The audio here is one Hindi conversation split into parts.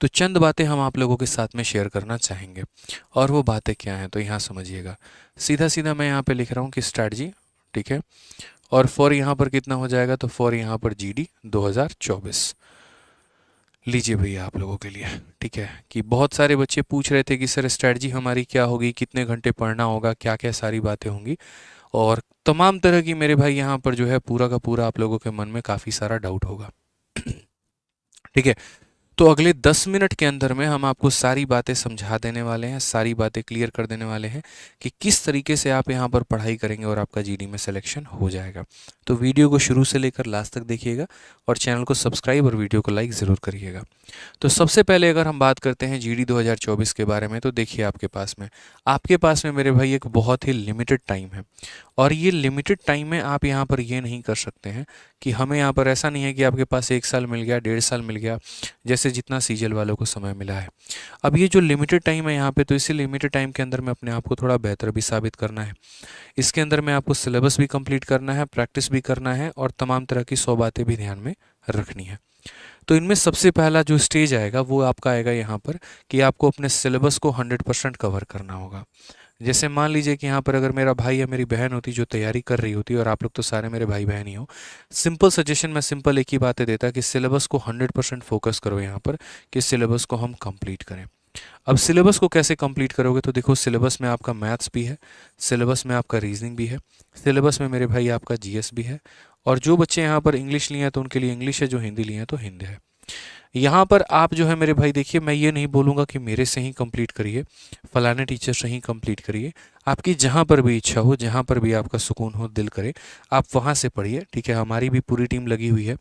तो चंद बातें हम आप लोगों के साथ में शेयर करना चाहेंगे। और वो बातें क्या हैं तो यहाँ समझिएगा। सीधा सीधा मैं यहाँ पे लिख रहा हूँ कि स्ट्रैटेजी, ठीक है। और फॉर यहाँ पर कितना हो जाएगा, तो फॉर यहाँ पर जीडी 2024 लीजिए भैया आप लोगों के लिए, ठीक है। कि बहुत सारे बच्चे पूछ रहे थे कि सर स्ट्रैटेजी हमारी क्या होगी, कितने घंटे पढ़ना होगा, क्या क्या सारी बातें होंगी, और तमाम तरह की मेरे भाई यहाँ पर जो है पूरा का पूरा आप लोगों के मन में काफ़ी सारा डाउट होगा। ठीक है। तो अगले 10 मिनट के अंदर में हम आपको सारी बातें समझा देने वाले हैं, सारी बातें क्लियर कर देने वाले हैं कि किस तरीके से आप यहाँ पर पढ़ाई करेंगे और आपका जीडी में सिलेक्शन हो जाएगा। तो वीडियो को शुरू से लेकर लास्ट तक देखिएगा और चैनल को सब्सक्राइब और वीडियो को लाइक ज़रूर करिएगा। तो सबसे पहले अगर हम बात करते हैं जीडी 2024 के बारे में, तो देखिए आपके पास में मेरे भाई एक बहुत ही लिमिटेड टाइम है। और ये लिमिटेड टाइम में आप यहाँ पर ये नहीं कर सकते हैं कि हमें यहाँ पर ऐसा नहीं है कि आपके पास 1 साल मिल गया, 1.5 साल मिल गया, जैसे जितना सीजल वालों को समय मिला है। अब ये जो लिमिटेड टाइम है यहाँ पे, तो इसी लिमिटेड टाइम के अंदर में अपने आप को थोड़ा बेहतर भी साबित करना है। इसके अंदर में आपको सिलेबस भी कंप्लीट करना है, प्रैक्टिस भी करना है और तमाम तरह की 100 बातें भी ध्यान में रखनी है। तो इनमें सबसे पहला जो स्टेज आएगा वो आपका आएगा यहाँ पर कि आपको अपने सिलेबस को 100% कवर करना होगा। जैसे मान लीजिए कि यहाँ पर अगर मेरा भाई या मेरी बहन होती जो तैयारी कर रही होती, और आप लोग तो सारे मेरे भाई बहन ही हो, सिंपल सजेशन मैं सिंपल एक ही बातें देता कि सिलेबस को 100% फोकस करो यहाँ पर कि सिलेबस को हम कंप्लीट करें। अब सिलेबस को कैसे कंप्लीट करोगे, तो देखो सिलेबस में आपका मैथ्स भी है, सिलेबस में आपका रीजनिंग भी है, सिलेबस में मेरे भाई आपका जीएस भी है, और जो बच्चे यहाँ पर इंग्लिश लिए हैं तो उनके लिए इंग्लिश है, जो हिंदी लिए हैं तो हिंदी है। यहाँ पर आप जो है मेरे भाई देखिए, मैं ये नहीं बोलूँगा कि मेरे से ही कंप्लीट करिए, फलाने टीचर से ही कंप्लीट करिए। आपकी जहाँ पर भी इच्छा हो, जहाँ पर भी आपका सुकून हो, दिल करे, आप वहाँ से पढ़िए, ठीक है। हमारी भी पूरी टीम लगी हुई है,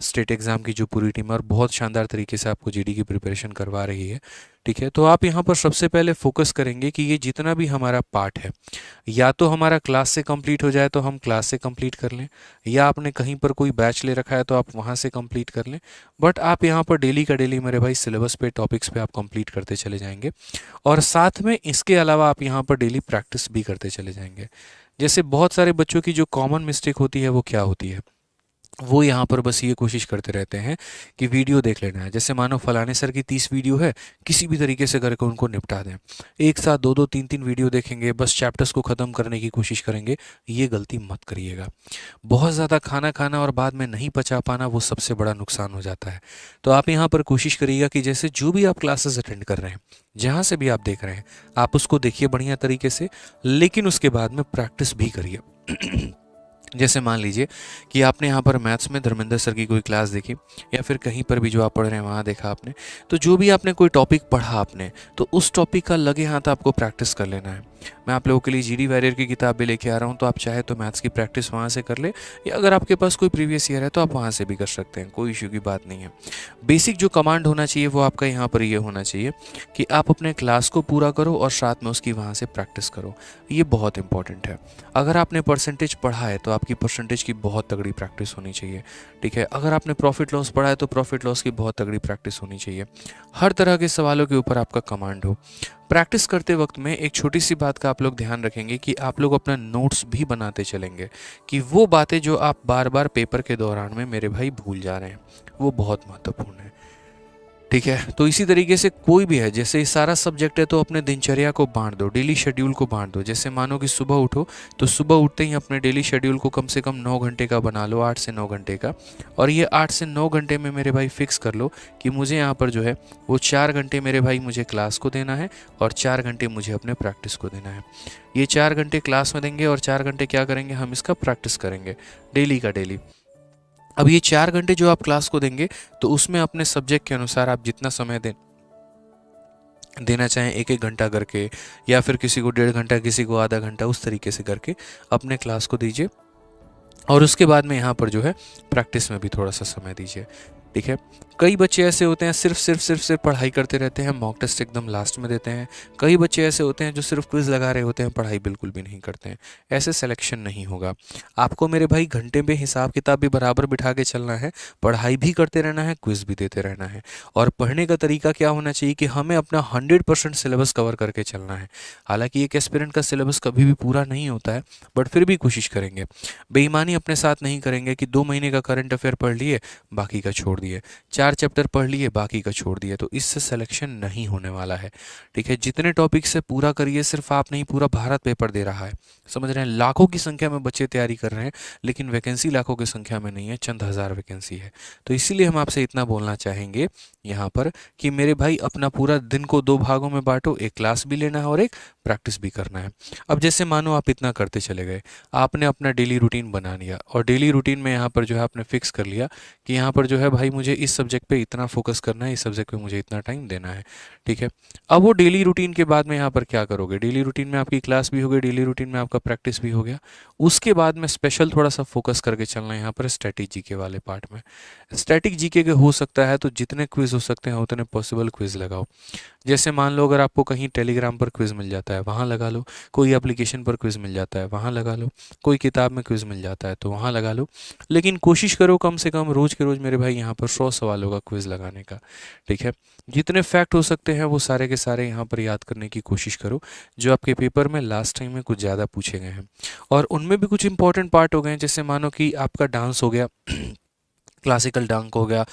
स्टेट एग्ज़ाम की जो पूरी टीम है, और बहुत शानदार तरीके से आपको जीडी की प्रिपरेशन करवा रही है, ठीक है। तो आप यहाँ पर सबसे पहले फोकस करेंगे कि ये जितना भी हमारा पार्ट है, या तो हमारा क्लास से कंप्लीट हो जाए तो हम क्लास से कंप्लीट कर लें, या आपने कहीं पर कोई बैच ले रखा है तो आप वहाँ से कंप्लीट कर लें। बट आप यहाँ पर डेली का डेली मेरे भाई सिलेबस पे, टॉपिक्स पे आप कंप्लीट करते चले जाएंगे, और साथ में इसके अलावा आप यहाँ पर डेली प्रैक्टिस भी करते चले जाएंगे। जैसे बहुत सारे बच्चों की जो कॉमन मिस्टेक होती है वो क्या होती है, वो यहाँ पर बस ये कोशिश करते रहते हैं कि वीडियो देख लेना है। जैसे मानो फलाने सर की 30 वीडियो है, किसी भी तरीके से करके उनको निपटा दें। एक साथ 2-2 3-3 वीडियो देखेंगे, बस चैप्टर्स को ख़त्म करने की कोशिश करेंगे। ये गलती मत करिएगा। बहुत ज़्यादा खाना खाना और बाद में नहीं पचा पाना, वो सबसे बड़ा नुकसान हो जाता है। तो आप यहाँ पर कोशिश करिएगा कि जैसे जो भी आप क्लासेस अटेंड कर रहे हैं, जहाँ से भी आप देख रहे हैं, आप उसको देखिए बढ़िया तरीके से, लेकिन उसके बाद में प्रैक्टिस भी करिए। जैसे मान लीजिए कि आपने यहाँ पर मैथ्स में धर्मेंद्र सर की कोई क्लास देखी, या फिर कहीं पर भी जो आप पढ़ रहे हैं वहाँ देखा आपने, तो जो भी आपने कोई टॉपिक पढ़ा आपने, तो उस टॉपिक का लगे हाथ आपको प्रैक्टिस कर लेना है। मैं आप लोगों के लिए जीडी वॉरियर की किताब भी लेके आ रहा हूँ, तो आप चाहे तो मैथ्स की प्रैक्टिस वहाँ से कर ले, या अगर आपके पास कोई प्रीवियस ईयर है तो आप वहाँ से भी कर सकते हैं, कोई इशू की बात नहीं है। बेसिक जो कमांड होना चाहिए वो आपका यहाँ पर ये होना चाहिए कि आप अपने क्लास को पूरा करो और साथ में उसकी वहाँ से प्रैक्टिस करो। ये बहुत इंपॉर्टेंट है। अगर आपने परसेंटेज पढ़ा है तो आपकी परसेंटेज की बहुत तगड़ी प्रैक्टिस होनी चाहिए, ठीक है। अगर आपने प्रॉफिट लॉस पढ़ा है तो प्रॉफिट लॉस की बहुत तगड़ी प्रैक्टिस होनी चाहिए। हर तरह के सवालों के ऊपर आपका कमांड हो। प्रैक्टिस करते वक्त में एक छोटी सी बात का आप लोग ध्यान रखेंगे कि आप लोग अपना नोट्स भी बनाते चलेंगे, कि वो बातें जो आप बार बार पेपर के दौरान में मेरे भाई भूल जा रहे हैं, वो बहुत महत्वपूर्ण है, ठीक है। तो इसी तरीके से कोई भी है, जैसे ये सारा सब्जेक्ट है तो अपने दिनचर्या को बांट दो, डेली शेड्यूल को बांट दो। जैसे मानो कि सुबह उठो, तो सुबह उठते ही अपने डेली शेड्यूल को कम से कम 9 घंटे का बना लो, 8 से 9 घंटे का। और ये 8 से 9 घंटे में मेरे भाई फिक्स कर लो कि मुझे यहाँ पर जो है वो 4 घंटे मेरे भाई मुझे क्लास को देना है, और 4 घंटे मुझे अपने प्रैक्टिस को देना है। ये 4 घंटे क्लास में देंगे और 4 घंटे क्या करेंगे, हम इसका प्रैक्टिस करेंगे डेली का डेली। अब ये 4 घंटे जो आप क्लास को देंगे, तो उसमें अपने सब्जेक्ट के अनुसार आप जितना समय देना चाहें, 1-1 घंटा करके, या फिर किसी को 1.5 घंटा, किसी को आधा घंटा, उस तरीके से करके अपने क्लास को दीजिए। और उसके बाद में यहाँ पर जो है प्रैक्टिस में भी थोड़ा सा समय दीजिए, ठीक है। कई बच्चे ऐसे होते हैं सिर्फ पढ़ाई करते रहते हैं, मॉक टेस्ट एकदम लास्ट में देते हैं। कई बच्चे ऐसे होते हैं जो सिर्फ क्विज लगा रहे होते हैं, पढ़ाई बिल्कुल भी नहीं करते हैं। ऐसे सिलेक्शन नहीं होगा। आपको मेरे भाई घंटे में हिसाब किताब भी बराबर बिठा के चलना है, पढ़ाई भी करते रहना है, क्विज भी देते रहना है। और पढ़ने का तरीका क्या होना चाहिए कि हमें अपना 100% सिलेबस कवर करके चलना है। हालांकि एक एस्पिरेंट का सिलेबस कभी भी पूरा नहीं होता है, बट फिर भी कोशिश करेंगे। बेईमानी अपने साथ नहीं करेंगे कि 2 महीने का करंट अफेयर पढ़ लिए, बाकी का छोड़ दिए। 4 चैप्टर पढ़ लिए, बाकी का छोड़ दिया, तो इससे सिलेक्शन नहीं होने वाला है। ठीक है, जितने टॉपिक से पूरा करिए, सिर्फ आप नहीं पूरा भारत पेपर दे रहा है, समझ रहे हैं। लाखों की संख्या में बच्चे तैयारी कर रहे हैं, लेकिन वैकेंसी लाखों की संख्या में नहीं है, चंद हज़ार वैकेंसी है। तो इसीलिए हम आपसे इतना बोलना चाहेंगे यहाँ पर कि मेरे भाई अपना पूरा दिन को 2 भागों में बांटो, एक क्लास भी लेना है और एक प्रैक्टिस भी करना है। अब जैसे मानो आप इतना करते चले गए, आपने अपना डेली रूटीन बना लिया और डेली रूटीन में यहाँ पर जो है आपने फिक्स कर लिया कि यहाँ पर जो है भाई मुझे इस सब्जेक्ट पे इतना फोकस करना है, इस सब्जेक्ट पे मुझे इतना टाइम देना है। ठीक है, अब वो डेली रूटीन के बाद में यहाँ पर क्या करोगे, डेली रूटीन में आपकी क्लास भी हो गई, डेली रूटीन में आपका प्रैक्टिस भी हो गया। उसके बाद में स्पेशल थोड़ा सा फोकस करके चलना है यहाँ पर स्टैटिक जीके वाले पार्ट में। स्टैटिक जीके के हो सकता है तो जितने क्विज हो सकते हैं उतने पॉसिबल क्विज लगाओ। जैसे मान लो अगर आपको कहीं टेलीग्राम पर क्विज मिल जाता है वहाँ लगा लो, कोई एप्लीकेशन पर क्विज मिल जाता है वहाँ लगा लो, कोई किताब में क्विज मिल जाता है तो वहाँ लगा लो। लेकिन कोशिश करो कम से कम रोज़ के रोज़ मेरे भाई यहाँ पर 100 सवालों का क्विज लगाने का। ठीक है, जितने फैक्ट हो सकते हैं वो सारे के सारे यहाँ पर याद करने की कोशिश करो, जो आपके पेपर में लास्ट टाइम में कुछ ज़्यादा पूछे गए हैं। और उनमें भी कुछ इंपॉर्टेंट पार्ट हो गए हैं, जैसे मानो कि आपका डांस हो गया क्लासिकल डांस हो गया,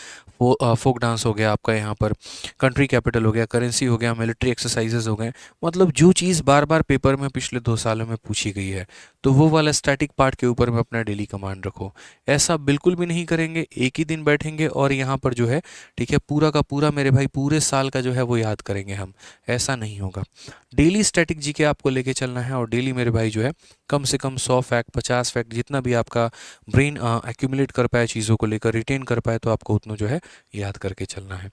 फोक डांस हो गया, आपका यहाँ पर कंट्री कैपिटल हो गया, करेंसी हो गया, मिलिट्री एक्सरसाइजेज हो गए, मतलब जो चीज़ बार बार पेपर में पिछले 2 सालों में पूछी गई है, तो वो वाला स्टैटिक पार्ट के ऊपर में अपना डेली कमांड रखो। ऐसा बिल्कुल भी नहीं करेंगे एक ही दिन बैठेंगे और यहाँ पर जो है ठीक है पूरा का पूरा मेरे भाई पूरे साल का जो है वो याद करेंगे हम, ऐसा नहीं होगा। डेली स्टैटिक जीके आपको लेके चलना है और डेली मेरे भाई जो है कम से कम 100 फैक्ट 50 फैक्ट जितना भी आपका ब्रेन एक्यूमुलेट कर पाए, चीज़ों को लेकर रिटेन कर पाए, तो आपको उतना जो है याद करके चलना है।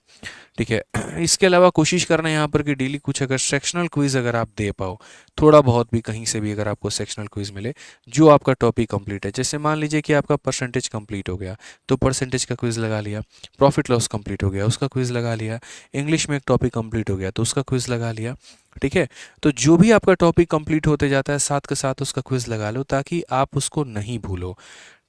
ठीक है, इसके अलावा कोशिश करना है यहाँ पर कि डेली कुछ अगर सेक्शनल क्विज अगर आप दे पाओ, थोड़ा बहुत भी कहीं से भी अगर आपको सेक्शनल क्विज मिले जो आपका टॉपिक कंप्लीट है। जैसे मान लीजिए कि आपका परसेंटेज कंप्लीट हो गया तो परसेंटेज का क्विज लगा लिया, प्रॉफिट लॉस कंप्लीट हो गया उसका क्विज लगा लिया, इंग्लिश में एक टॉपिक कंप्लीट हो गया तो उसका क्विज लगा लिया। ठीक है, तो जो भी आपका टॉपिक कंप्लीट होते जाता है साथ के साथ उसका क्विज लगा लो ताकि आप उसको नहीं भूलो।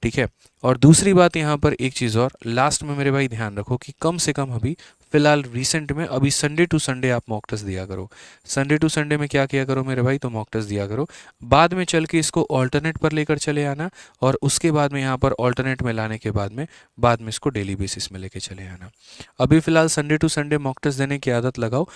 ठीक है, और दूसरी बात यहाँ पर एक चीज़ और लास्ट में मेरे भाई ध्यान रखो कि कम से कम अभी फिलहाल रिसेंट में अभी संडे टू संडे आप मॉक टेस्ट दिया करो। संडे टू संडे में क्या किया करो मेरे भाई, तो मॉक टेस्ट दिया करो। बाद में चल के इसको ऑल्टरनेट पर लेकर चले आना और उसके बाद में यहाँ पर ऑल्टरनेट में लाने के बाद में इसको डेली बेसिस में लेके चले आना। अभी फिलहाल Sunday to Sunday mock test देने की आदत लगाओ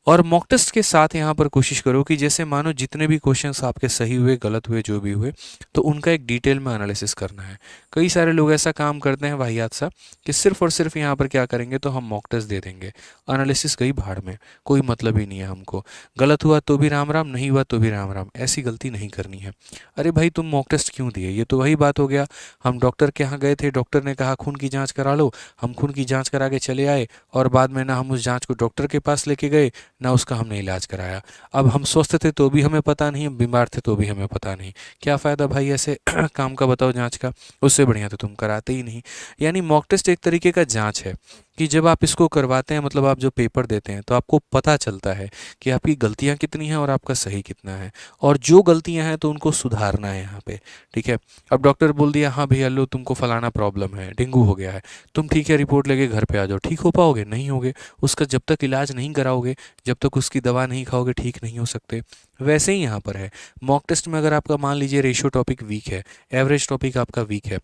और मॉक टेस्ट के साथ यहाँ पर कोशिश करो कि जैसे मानो जितने भी क्वेश्चंस आपके सही हुए गलत हुए जो भी हुए तो उनका एक डिटेल में एनालिसिस करना है। कई सारे लोग ऐसा काम करते हैं वाहियात सा कि सिर्फ और सिर्फ यहाँ पर क्या करेंगे तो हम मॉक टेस्ट दे देंगे, एनालिसिस गई भाड़ में, कोई मतलब ही नहीं है हमको, गलत हुआ तो भी राम राम, नहीं हुआ तो भी राम राम। ऐसी गलती नहीं करनी है। अरे भाई तुम मॉक टेस्ट क्यों दिए, ये तो वही बात हो गया, हम डॉक्टर के यहाँ गए थे, डॉक्टर ने कहा खून की जाँच करा लो, हम खून की जाँच करा के चले आए और बाद में ना हम उस जाँच को डॉक्टर के पास लेके गए ना उसका हमने इलाज कराया। अब हम स्वस्थ थे तो भी हमें पता नहीं, बीमार थे तो भी हमें पता नहीं। क्या फ़ायदा भाई ऐसे काम का, बताओ, जांच का? उससे बढ़िया तो तुम कराते ही नहीं। यानी मॉक टेस्ट एक तरीके का जांच है कि जब आप इसको करवाते हैं, मतलब आप जो पेपर देते हैं तो आपको पता चलता है कि आपकी गलतियां कितनी हैं और आपका सही कितना है, और जो गलतियां हैं तो उनको सुधारना है यहाँ पे। ठीक है, अब डॉक्टर बोल दिया हाँ भैया लो तुमको फलाना प्रॉब्लम है, डेंगू हो गया है, तुम ठीक है रिपोर्ट लेके घर पे आ जाओ, ठीक हो पाओगे? नहीं होगे। उसका जब तक इलाज नहीं कराओगे, जब तक उसकी दवा नहीं खाओगे, ठीक नहीं हो सकते। वैसे ही यहाँ पर है, मॉक टेस्ट में अगर आपका मान लीजिए रेशियो टॉपिक वीक है, एवरेज टॉपिक आपका वीक है,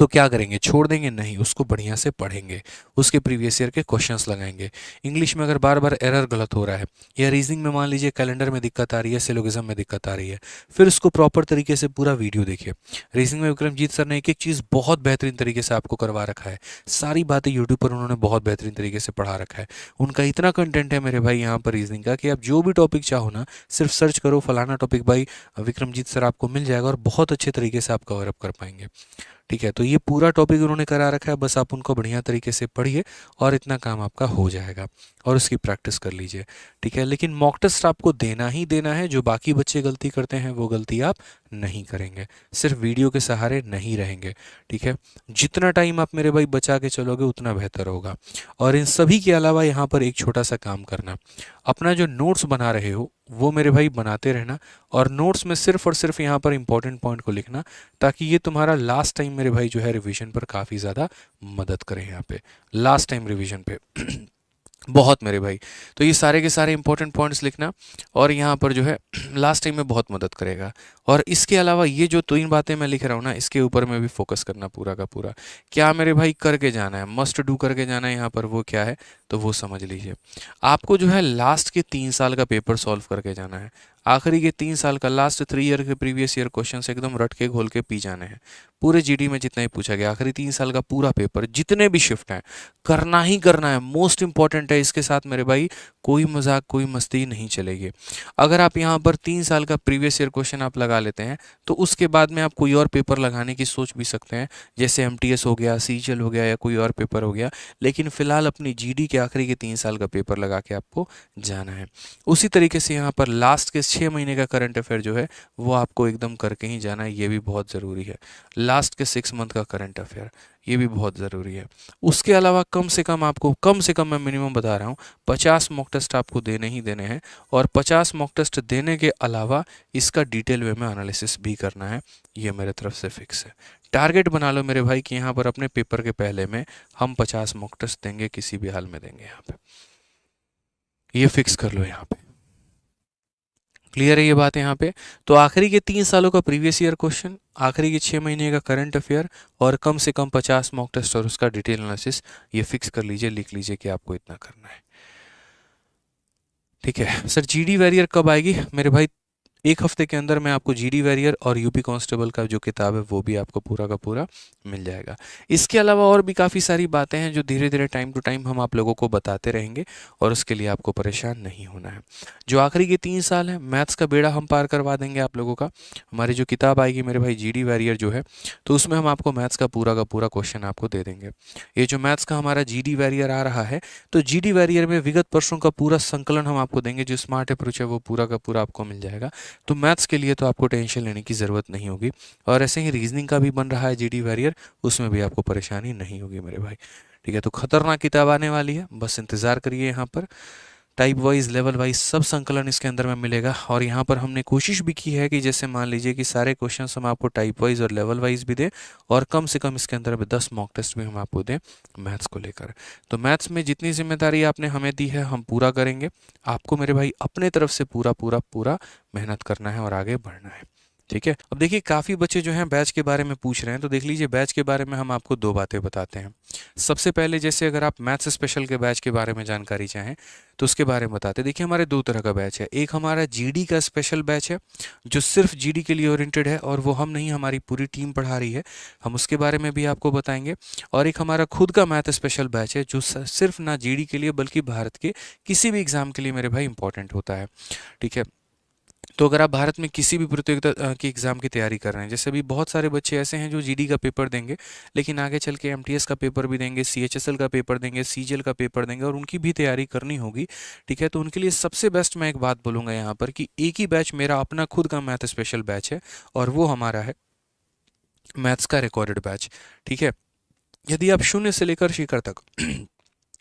तो क्या करेंगे, छोड़ देंगे? नहीं, उसको बढ़िया से पढ़ेंगे, उसके प्रीवियस ईयर के क्वेश्चंस लगाएंगे। इंग्लिश में अगर बार बार एरर गलत हो रहा है या रीजनिंग में मान लीजिए कैलेंडर में दिक्कत आ रही है, सिलोगिज्म में दिक्कत आ रही है, फिर उसको प्रॉपर तरीके से पूरा वीडियो देखिए। रीजनिंग में विक्रमजीत सर ने एक एक चीज़ बहुत बेहतरीन तरीके से आपको करवा रखा है, सारी बातें यूट्यूब पर उन्होंने बहुत बेहतरीन तरीके से पढ़ा रखा है। उनका इतना कंटेंट है मेरे भाई यहाँ पर रीजनिंग का कि आप जो भी टॉपिक चाहो ना, सिर्फ सर्च करो फलाना टॉपिक बाई विक्रमजीत सर, आपको मिल जाएगा और बहुत अच्छे तरीके से आप कवर अप कर पाएंगे। ठीक है, तो ये पूरा टॉपिक उन्होंने करा रखा है, बस आप उनको बढ़िया तरीके से पढ़िए और इतना काम आपका हो जाएगा और उसकी प्रैक्टिस कर लीजिए। ठीक है, लेकिन मॉक टेस्ट आपको देना ही देना है, जो बाकी बच्चे गलती करते हैं वो गलती आप नहीं करेंगे, सिर्फ वीडियो के सहारे नहीं रहेंगे। ठीक है, जितना टाइम आप मेरे भाई बचा के चलोगे उतना बेहतर होगा। और इन सभी के अलावा यहाँ पर एक छोटा सा काम करना, अपना जो नोट्स बना रहे हो वो मेरे भाई बनाते रहना और नोट्स में सिर्फ और सिर्फ यहाँ पर इंपॉर्टेंट पॉइंट को लिखना, ताकि ये तुम्हारा लास्ट टाइम मेरे भाई जो है रिवीजन पर काफ़ी ज़्यादा मदद करे। यहाँ पे लास्ट टाइम रिवीजन पे बहुत मेरे भाई। तो ये सारे के सारे इंपॉर्टेंट पॉइंट्स लिखना, और यहाँ पर जो है लास्ट टाइम में बहुत मदद करेगा। और इसके अलावा ये जो 3 बातें मैं लिख रहा हूँ ना, इसके ऊपर में भी फोकस करना पूरा का पूरा। क्या मेरे भाई करके जाना है, मस्ट डू करके जाना है यहाँ पर, वो क्या है तो वो समझ लीजिए। आपको जो है लास्ट के 3 साल का पेपर सॉल्व करके जाना है। आखिरी के 3 साल का, लास्ट 3 ईयर के प्रीवियस ईयर क्वेश्चन एकदम रट के घोल के पी जाने हैं। पूरे जीडी में जितना ही पूछा गया, आखिरी 3 साल का पूरा पेपर, जितने भी शिफ्ट हैं, करना ही करना है। मोस्ट इंपॉर्टेंट है। इसके साथ मेरे भाई कोई मजाक कोई मस्ती नहीं चलेगी। अगर आप यहाँ पर 3 साल का प्रीवियस ईयर क्वेश्चन आप लगा लेते हैं, तो उसके बाद में आप कोई और पेपर लगाने की सोच भी सकते हैं, जैसे एमटीएस हो गया, सीजीएल हो गया, या कोई और पेपर हो गया। लेकिन फिलहाल अपनी जीडी के आखिरी के 3 साल का पेपर लगा के आपको जाना है। उसी तरीके से यहाँ पर लास्ट के 6 महीने का करंट अफेयर जो है वो आपको एकदम करके ही जाना है। ये भी बहुत ज़रूरी है। लास्ट के 6 मंथ का करंट अफेयर, ये भी बहुत ज़रूरी है। उसके अलावा कम से कम आपको, कम से कम मैं मिनिमम बता रहा हूँ, 50 मॉक टेस्ट आपको देने ही देने हैं। और 50 मॉक टेस्ट देने के अलावा इसका डिटेल वे में एनालिसिस भी करना है। ये मेरे तरफ से फिक्स है। टारगेट बना लो मेरे भाई कि यहाँ पर अपने पेपर के पहले में हम 50 मॉक टेस्ट देंगे, किसी भी हाल में देंगे। यहाँ पे ये फिक्स कर लो यहाँ पे। क्लियर है ये बात यहाँ पे। तो आखिरी के 3 सालों का प्रीवियस ईयर क्वेश्चन, आखिरी के 6 महीने का करंट अफेयर, और कम से कम 50 मॉक टेस्ट और उसका डिटेल एनालिसिस, ये फिक्स कर लीजिए, लिख लीजिए कि आपको इतना करना है। ठीक है सर। जीडी वैरियर कब आएगी मेरे भाई? 1 हफ्ते के अंदर मैं आपको जीडी वैरियर और यूपी कांस्टेबल का जो किताब है वो भी आपको पूरा का पूरा मिल जाएगा। इसके अलावा और भी काफ़ी सारी बातें हैं जो धीरे धीरे टाइम टू टाइम हम आप लोगों को बताते रहेंगे, और उसके लिए आपको परेशान नहीं होना है। जो आखिरी के 3 साल हैं, मैथ्स का बेड़ा हम पार करवा देंगे आप लोगों का। हमारी जो किताब आएगी मेरे भाई जीडी वैरियर जो है, तो उसमें हम आपको मैथ्स का पूरा क्वेश्चन आपको दे देंगे। ये जो मैथ्स का हमारा जीडी वैरियर आ रहा है, तो जीडी वैरियर में विगत वर्षों का पूरा संकलन हम आपको देंगे। जो स्मार्ट अप्रोच है वो पूरा का पूरा आपको मिल जाएगा। तो मैथ्स के लिए तो आपको टेंशन लेने की ज़रूरत नहीं होगी। और ऐसे ही रीजनिंग का भी बन रहा है जीडी वैरियर, उसमें भी आपको परेशानी नहीं होगी मेरे भाई। ठीक है, तो खतरनाक किताब आने वाली है, बस इंतज़ार करिए। यहाँ पर टाइप वाइज, लेवल वाइज सब संकलन इसके अंदर में मिलेगा। और यहाँ पर हमने कोशिश भी की है कि जैसे मान लीजिए कि सारे क्वेश्चन हम आपको टाइप वाइज और लेवल वाइज भी दें, और कम से कम इसके अंदर 10 मॉक टेस्ट भी हम आपको दें मैथ्स को लेकर। तो मैथ्स में जितनी जिम्मेदारी आपने हमें दी है हम पूरा करेंगे। आपको मेरे भाई अपने तरफ से पूरा पूरा पूरा मेहनत करना है और आगे बढ़ना है। ठीक है। अब देखिए काफ़ी बच्चे जो हैं बैच के बारे में पूछ रहे हैं, तो देख लीजिए बैच के बारे में हम आपको 2 बातें बताते हैं। सबसे पहले, जैसे अगर आप मैथ्स स्पेशल के बैच के बारे में जानकारी चाहें तो उसके बारे में बताते हैं। देखिए हमारे 2 तरह का बैच है। एक हमारा जीडी का स्पेशल बैच है जो सिर्फ जीडी के लिए ओरिएंटेड है, और वो हम नहीं, हमारी पूरी टीम पढ़ा रही है, हम उसके बारे में भी आपको बताएंगे। और एक हमारा खुद का मैथ स्पेशल बैच है जो सिर्फ ना जीडी के लिए बल्कि भारत के किसी भी एग्जाम के लिए मेरे भाई इंपॉर्टेंट होता है। ठीक है। तो अगर आप भारत में किसी भी प्रतियोगिता की एग्ज़ाम की तैयारी कर रहे हैं, जैसे अभी बहुत सारे बच्चे ऐसे हैं जो जीडी का पेपर देंगे, लेकिन आगे चल के एमटीएस का पेपर भी देंगे, सीएचएसएल का पेपर देंगे, सीजीएल का पेपर देंगे, और उनकी भी तैयारी करनी होगी। ठीक है। तो उनके लिए सबसे बेस्ट मैं एक बात बोलूँगा यहाँ पर कि एक ही बैच मेरा अपना खुद का मैथ स्पेशल बैच है, और वो हमारा है मैथ्स का रिकॉर्डेड बैच। ठीक है। यदि आप शून्य से लेकर शिखर तक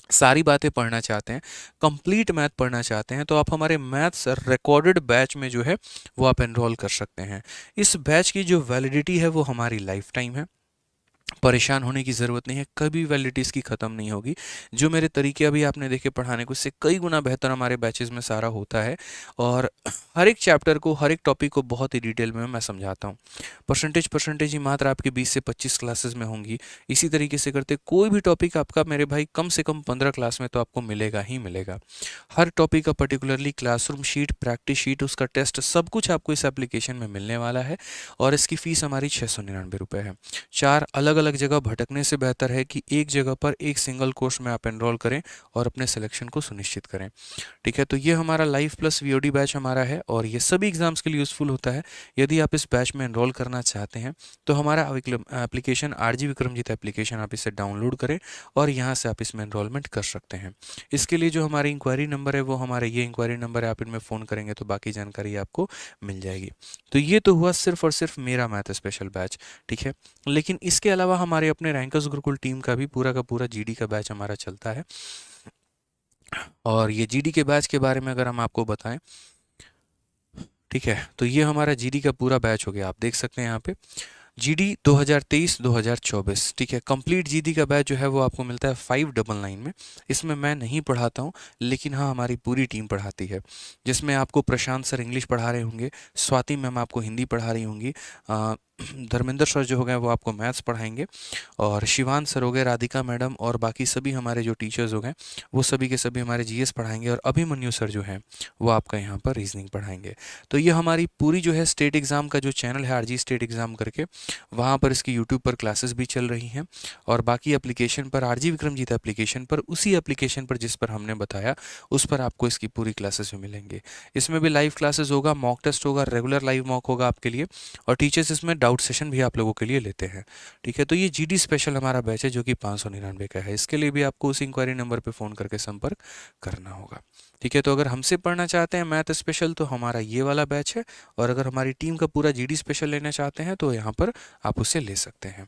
सारी बातें पढ़ना चाहते हैं, कंप्लीट मैथ पढ़ना चाहते हैं, तो आप हमारे मैथ्स रिकॉर्डेड बैच में जो है वो आप एनरोल कर सकते हैं। इस बैच की जो वैलिडिटी है वो हमारी लाइफ टाइम है। परेशान होने की ज़रूरत नहीं है, कभी वैलिडिटी इसकी ख़त्म नहीं होगी। जो मेरे तरीके अभी आपने देखे पढ़ाने को, उससे कई गुना बेहतर हमारे बैचेज़ में सारा होता है। और हर एक चैप्टर को, हर एक टॉपिक को बहुत ही डिटेल में मैं समझाता हूँ। परसेंटेज ही मात्र आपके 20 से 25 क्लासेस में होंगी। इसी तरीके से करते कोई भी टॉपिक आपका मेरे भाई कम से कम 15 क्लास में तो आपको मिलेगा ही मिलेगा। हर टॉपिक का particularly classroom sheet, practice sheet, उसका टेस्ट, सब कुछ आपको इस एप्लीकेशन में मिलने वाला है। और इसकी फ़ीस हमारी 699 रुपये है। 4 अलग अलग जगह भटकने से बेहतर है कि एक जगह पर एक सिंगल कोर्स में आप एनरोल करें और अपने सिलेक्शन को सुनिश्चित करें। ठीक है। तो ये हमारा लाइव प्लस वीओडी बैच हमारा है, और ये सभी एग्जाम्स के लिए यूज़फुल होता है। यदि आप इस बैच में एनरोल करना चाहते हैं तो हमारा एप्लीकेशन आरजी विक्रमजीत एप्लीकेशन, आप इसे डाउनलोड करें और यहाँ से आप इसमें एनरोलमेंट कर सकते हैं। इसके लिए जो हमारी इंक्वायरी नंबर है वो हमारे ये इंक्वायरी नंबर है, आप इनमें फ़ोन करेंगे तो बाकी जानकारी आपको मिल जाएगी। तो ये तो हुआ सिर्फ और सिर्फ मेरा मैथ स्पेशल बैच। ठीक है। लेकिन इसके अलावा हमारे अपने रैंकर्स गुरुकुल टीम का भी पूरा का पूरा जीडी का बैच हमारा चलता है। और ये जीडी के बैच के बारे में अगर हम आपको बताएं, ठीक है, तो ये हमारा जीडी का पूरा बैच हो गया। आप देख सकते हैं यहाँ पे जीडी 2023-2024, ठीक है। कंप्लीट जीडी का बैच जो है वो आपको मिलता है 599 में। इसमें मैं नहीं पढ़ाता हूँ, लेकिन हाँ हमारी पूरी टीम पढ़ाती है, जिसमें आपको प्रशांत सर इंग्लिश पढ़ा रहे होंगे, स्वाति मैम आपको हिंदी पढ़ा रही होंगी, धर्मेंद्र सर जो हो गए वो आपको मैथ्स पढ़ाएंगे, और शिवान सर हो गए, राधिका मैडम और बाकी सभी हमारे जो टीचर्स हो गए वो सभी के सभी हमारे जीएस पढ़ाएंगे, और अभिमन्यु सर जो हैं वो आपका यहाँ पर रीजनिंग पढ़ाएंगे। तो ये हमारी पूरी जो है स्टेट एग्ज़ाम का जो चैनल है आरजी स्टेट एग्ज़ाम करके, वहाँ पर इसकी यूट्यूब पर क्लासेस भी चल रही हैं, और बाकी एप्लीकेशन पर आरजी विक्रमजीत एप्लीकेशन पर, उसी एप्लीकेशन पर जिस पर हमने बताया उस पर आपको इसकी पूरी क्लासेस भी मिलेंगे। इसमें भी लाइव क्लासेस होगा, मॉक टेस्ट होगा, रेगुलर लाइव मॉक होगा आपके लिए, और टीचर्स इसमें डाउट सेशन भी आप लोगों के लिए लेते हैं, ठीक है। तो ये जीडी स्पेशल हमारा बैच है जो कि 599 का है। इसके लिए भी आपको उस इंक्वायरी नंबर पर फ़ोन करके संपर्क करना होगा, ठीक है। तो अगर हमसे पढ़ना चाहते हैं मैथ स्पेशल तो हमारा ये वाला बैच है, और अगर हमारी टीम का पूरा जीडी स्पेशल लेना चाहते हैं तो यहाँ पर आप उसे ले सकते हैं।